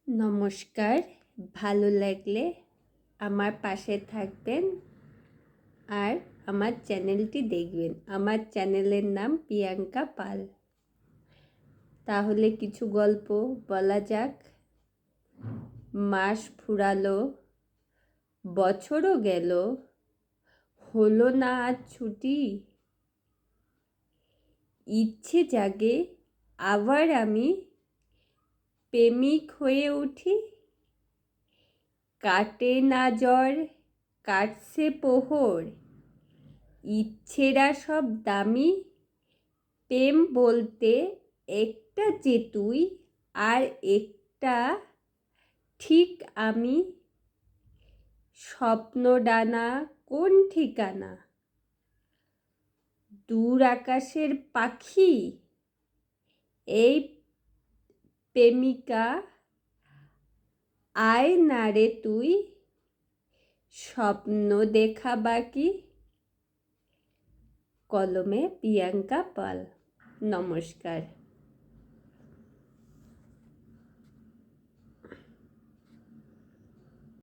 নমস্কার। ভালো লাগলে আমার পাশে থাকবেন আর আমার চ্যানেলটি দেখবেন। আমার চ্যানেলের নাম প্রিয়াঙ্কা পাল। তাহলে কিছু গল্প বলা যাক। মাস ফুরালো, বছরও গেল, হলো না আজ ছুটি। ইচ্ছে জাগে আবার আমি প্রেমিক হয়ে উঠি। কাটে না জ্বর, কাটছে প্রহর, ইচ্ছেরা সব দামি। প্রেম বলতে একটা যে তুই আর একটা ঠিক আমি। স্বপ্ন ডানা কোন ঠিকানা, দূর আকাশের পাখি। এই প্রেমিকা আয় না রে তুই, স্বপ্ন দেখা বাকি। কলমে প্রিয়াঙ্কা পাল। নমস্কার।